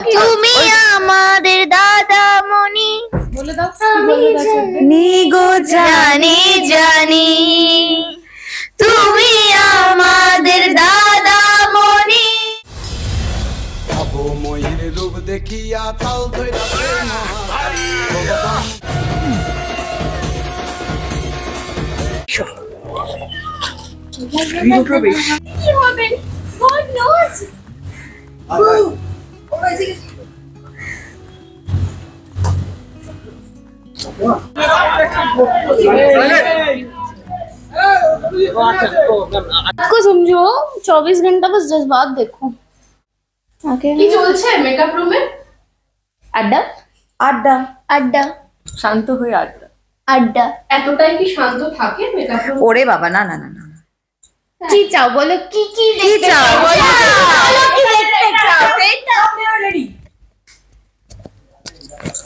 তুমি আমাদের দাদামণি, বলে দাও নি গো জানি জানি, তুমি আমাদের দাদামণি। আবু মহির রূপ দেখিয়া তাল ধইরা কি হবে? God knows. को समझो 24 घंटा बस जज्बात देखो। কি চলছে মেকআপ রুমে? আড্ডা আড্ডা আড্ডা শান্ত হয়ে আড্ডা। আড্ডা। এতটাই কি শান্ত থাকে মেকআপ রুম? ওরে বাবা, না না না না, কি চাও বলো? কি কি দেখতে চাও? চাও? বলো কি দেখতে চাও?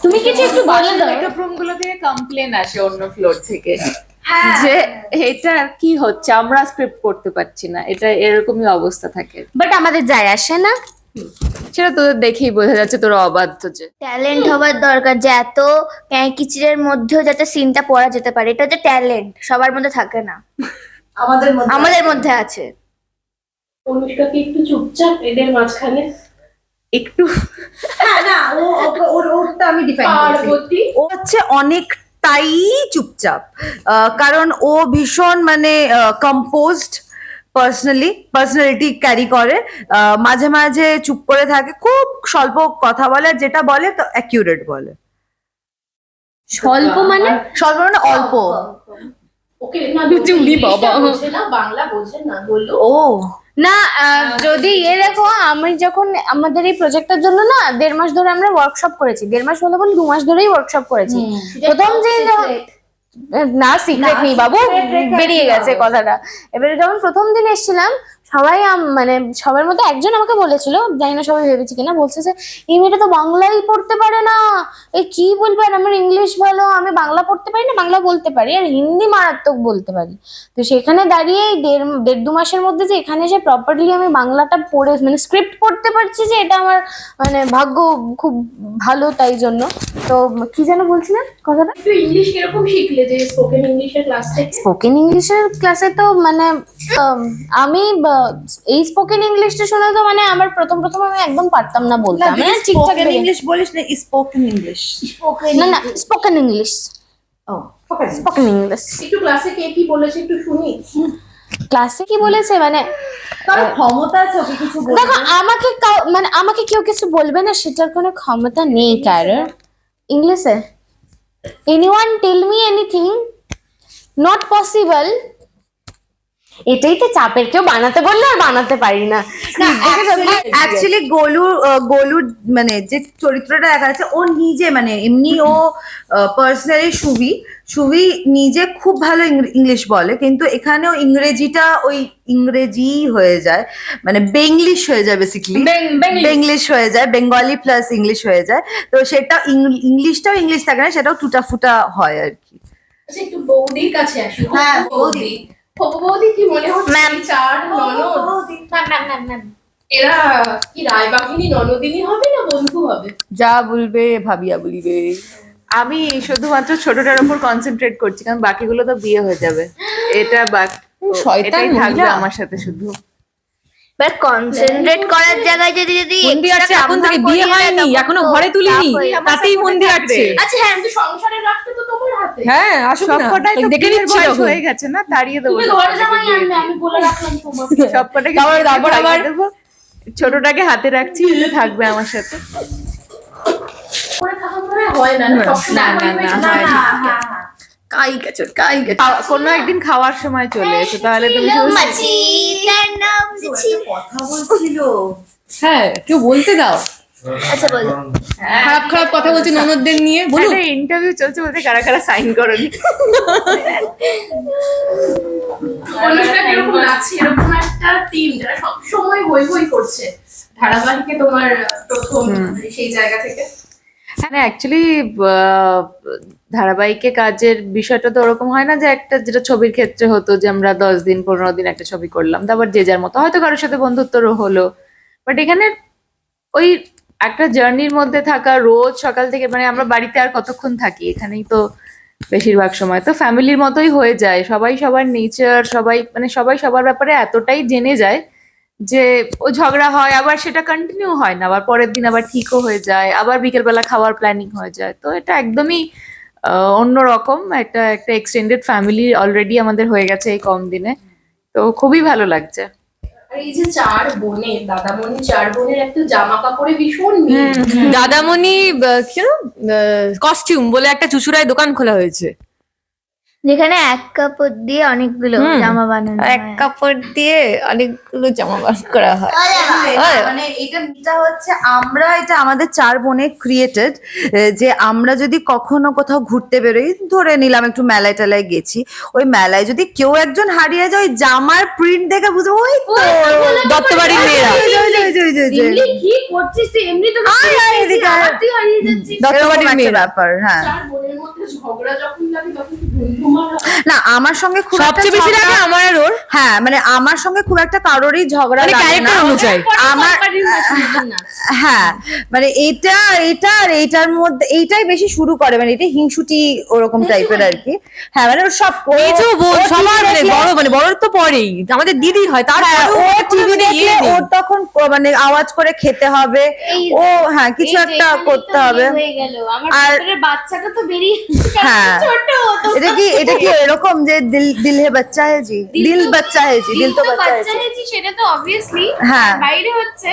তুমি কিছু একটু বলে দাও। মেকআপ রুম গুলো থেকে কমপ্লেন আসে অন্য ফ্লোর থেকে যে এটা কি হচ্ছে, আমরা স্ক্রিপ্ট করতে পারছি না, এটা এরকমই অবস্থা থাকে। বাট আমাদের যায় আসে না। সেটা তোদের দেখেই বোঝা যাচ্ছে তোরা অবাধ্য। যে ট্যালেন্ট হবার দরকার, যে এত কিচিরের মধ্যেও যাতে সিনটা পড়া যেতে পারে, এটা যে ট্যালেন্ট সবার মধ্যে থাকে না, আমাদের মধ্যে আছে। অনুষ্কা কি একটু চুপচাপ এদের মাঝখানে? একটু না, ওরটা আমি ডিফাইন করছি। পার্বতী ও হচ্ছে অনেকটাই চুপচাপ, কারণ ও ভীষণ মানে কম্পোজড পার্সোনালিটি ক্যারি করে। মাঝে মাঝে চুপ করে থাকে, খুব স্বল্প কথা বলে, আর যেটা বলে তো অ্যাকিউরেট বলে। স্বল্প মানে? স্বল্প মানে অল্প। ওকে না চুলি বাবা। বোঝে না, বাংলা বোঝে না বললো। ও না, যদি দেখো, আমি যখন আমাদের এই প্রজেক্টের জন্য না 1.5 মাস ধরে আমরা ওয়ার্কশপ করেছি। 1.5 মাস হলো, 2 মাস ধরেই ওয়ার্কশপ করেছি। প্রথম যে না সিক্রেট নেই বাবু, বেরিয়ে গেছে কথাটা। এবারে যখন প্রথম দিন এসেছিলাম, সবাই মানে সবার মধ্যে একজন আমাকে বলেছিল, জানি না সবাই ভেবেছি কিনা, বলছে যে এই মেয়েটা তো বাংলাই পড়তে পারে না, এই কি বলবে, আর আমার ইংলিশ ভালো, আমি বাংলা পড়তে পারি না, বাংলা বলতে পারি, আর হিন্দি মারাত্মক বলতে পারি। তো সেখানে দাঁড়িয়ে এই 1.5-2 মাসের মধ্যে যে এখানে এসে প্রপারলি আমি বাংলাটা পড়ে মানে স্ক্রিপ্ট পড়তে পারছি, যে এটা আমার মানে ভাগ্য খুব ভালো। তাই জন্য তো কি যেন বলছিলেন কথাটা? একটু ইংলিশ কিরকম শিখলে যে স্পোকেন ইংলিশের ক্লাস থেকে? স্পোকেন ইংলিশের ক্লাসে তো মানে আমি এই স্পোকেন ইংলিশটা শুনে তো মানে আমার প্রথম আমি একদম পারতাম না বলতে। আমি ঠিকঠাক ইংলিশ বলিস না, স্পোকেন ইংলিশ। না না, স্পোকেন ইংলিশ। ও স্পোকেন ইংলিশ। একটু ক্লাসে কে কি বলেছে একটু শুনি। ক্লাসে কি বলেছে মানে তার ক্ষমতা আছে ওকে কিছু বলতে? দেখো, মানে আমাকে কেউ কিছু বলবে না সেটার কোনো ক্ষমতা নেই কারোর। ইংলিশে anyone tell me anything, not possible. এটাই তো চাপের, কেউ বানাতে বললে আর বানাতে পারি না। অ্যাকচুয়ালি গোলু মানে যে চরিত্রটা দেখা যাচ্ছে, ও নিজে মানে এমনি ও পার্সোনালি সুভি নিজে খুব ভালো ইংলিশ বলে, কিন্তু এখানেও ইংরেজিটা ওই ইংরেজি হয়ে যায়, মানে বেঙ্গলিশ হয়ে যায়, বেসিক্যালি বেঙ্গলিশ হয়ে যায়, বেঙ্গলি প্লাস ইংলিশ হয়ে যায়। তো সেটা ইংলিশটাও ইংলিশ থাকে না, সেটাও টুটা ফুটা হয় আর কি। আচ্ছা, একটু বৌদির কাছে আসি। হ্যাঁ, বৌদি। বৌদি কি মনে হচ্ছে ম্যাম। চার ননদ এরা কি রায়বাহিনী ননদিনী হবে না বন্ধু হবে? যা বলবে ভাবিয়া বলিবে। আমি শুধুমাত্র ছোটটার উপর কনসেন্ট্রেট করছি, কারণ বাকিগুলো তো বিয়ে হয়ে যাবে। এটা এটাই থাকবে আমার সাথে শুধু। বাট কনসেন্ট্রেট করার জায়গায় যদি মন্দি আছে, এখন থেকে বিয়ে হয়নি, এখনো ঘরে তুলিনি, তাতেই মন্দি আছে। আচ্ছা হ্যাঁ, কিন্তু সংসারে রাখতে তো তোমার হাতে। হ্যাঁ, আসুক না, সবকটাই তো দেখে বিয়ের নিচ্ছি বয়স যখন। হয়ে গেছে না, তাড়িয়ে দেবো তুমি ঘরে জামাই আনবে, আমি বলে রাখলাম তোমাকে। সবকটাকে তারপর আবার দেবো। ছোটটাকে হাতে রাখছি, থাকবে আমার সাথে। করে থাকা মনে হয় না, সবসময় হয় না। কোনো একদিন খাওয়ার সময় চলে এসো, তাহলে তুমি শুধু কথা বলছিল। হ্যাঁ, কেউ বলতে দাও। আচ্ছা বলো। খারাপ খারাপ কথা বলছে ননদদের নিয়ে, বলুন। ইন্টারভিউ চলছে, বলতে কারা কারা সাইন করনি। অনুষ্কা কিরকম লাগছে এরকম একটা টিম যারা সবসময় হই হই করছে ধারাবাহিকে, তোমার প্রথম সেই জায়গা থেকে? হ্যাঁ, অ্যাকচুয়ালি ধারাবাহিকে কাজের বিষয়টা তো ওরকম হয় না যে একটা, যেটা ছবির ক্ষেত্রে হতো যে আমরা 10 দিন 15 দিন একটা ছবি করলাম, তারপর যে যার মতো হয়তো কারোর সাথে বন্ধুত্বও হলো। বাট এখানে ওই একটা জার্নির মধ্যে থাকা, রোজ সকাল থেকে মানে আমরা বাড়িতে আর কতক্ষণ থাকি, এখানেই তো বেশিরভাগ সময়, তো ফ্যামিলির মতোই হয়ে যায়। সবাই সবার নেচার, সবাই সবার ব্যাপারে এতটাই জেনে যায় যে ও ঝগড়া হয় আবার সেটা কন্টিনিউ হয় না, আবার পরের দিন আবার ঠিকও হয়ে যায়, আবার বিকেলবেলা খাওয়ার প্ল্যানিং হয়ে যায়। তো এটা একদমই অন্যরকম একটা এক্সটেন্ডেড ফ্যামিলি অলরেডি আমাদের হয়ে গেছে এই কম দিনে, তো খুবই ভালো লাগছে। আর এই যে চার বোনের, দাদামণি চার বোনের একটা জামা কাপড়ে ভীষণ মিল। দাদামণি কস্টিউম বলে একটা চুচুড়ায় দোকান খোলা হয়েছে, যেখানে এক কাপড় দিয়ে অনেকগুলো জামা বানানো এক কাপড় দিয়ে অনেকগুলো জামা বার করা হয়। মানে এটা হচ্ছে এটা আমাদের চার বোনে ক্রিয়েটেড, যে আমরা যদি কখনো কোথাও ঘুরতে বেরোই, ধরে নিলাম একটু মেলায় টেলায় গেছি, ওই মেলায় যদি কেউ একজন হারিয়ে যায়, ওই জামার প্রিন্ট দেখে বুঝবো ওই তো দত্তবাড়ির মেয়েরা এমনি কি করছিস তুই? এমনি তো এদিকে আয়। তুই হারিয়ে যাচ্ছিস। দত্তবাড়ির মেয়ের ব্যাপার। হ্যাঁ, চার বোনের মধ্যে ঝগড়া যখন লাগে তখন কি ধুমধুমার হয়? না আমার সঙ্গে খুব একটা সবচেয়ে বেশি লাগে ঝগড়া- আমার আর ওর, হ্যাঁ মানে আমার সঙ্গে খুব একটা কারোরই ঝগড়া মানে লাগে না। ক্যারেক্টার অনুযায়ী। আমার হ্যাঁ মানে এটা আর এইটার মধ্যে এইটাই বেশি শুরু করে, মানে এটা হিংসুটি ওরকম টাইপের আর কি। হ্যাঁ মানে ওর সব মেজো বোন ও সবার TV মানে দেখলে- বড়, মানে বড় তো পরেই আমাদের দিদি হয়, তার হ্যাঁ, ও টিভি দেখলে ওর তখন মানে আওয়াজ করে খেতে হবে, ও হ্যাঁ কিছু একটা করতে হবে। হয়ে গেল আমার আর- ভেতরের বাচ্চাটা তো বেরিয়ে হ্যাঁ ছোট তো এটা কি এরকম যে দিল হে বাচ্চা হে জি, দিল বাচ্চা হে জি, দিল তো বাচ্চা হে বাচ্চা জি। হয়েছি সেটা তো অবভিয়াসলি হ্যাঁ। বাইরে হচ্ছে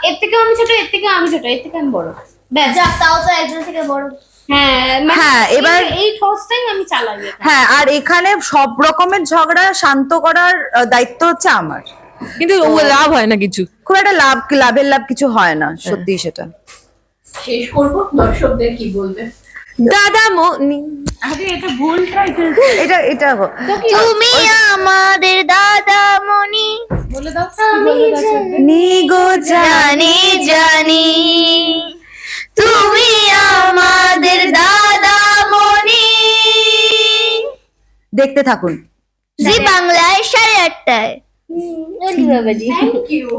এর থেকে আমি ছোট, এর থেকে আমি ছোট, এর থেকে আমি বড়, ব্যাস তাও তো একজন থেকে বড়। হ্যাঁ মানে হ্যাঁ, এবার- এই ঠোসটাই আমি চালাই এখানে। হ্যাঁ আর এখানে সব রকমের ঝগড়া শান্ত করার দায়িত্ব হচ্ছে আমার। কিন্তু ও লাভ হয় না কিছু। খুব একটা লাভের লাভ কিছু হয় না, সত্যি সেটা। শেষ করবো, দর্শকদের কি বলবে? দাদামণি আরে এটা ভুল টাইটেল। এটা তুমি আমাদের দাদামণি, বলে দাও। নিগো জানি জানি তুমি আমাদের দাদামণি। দেখতে থাকুন। জি বাংলায় 8:30টায়। Thank you.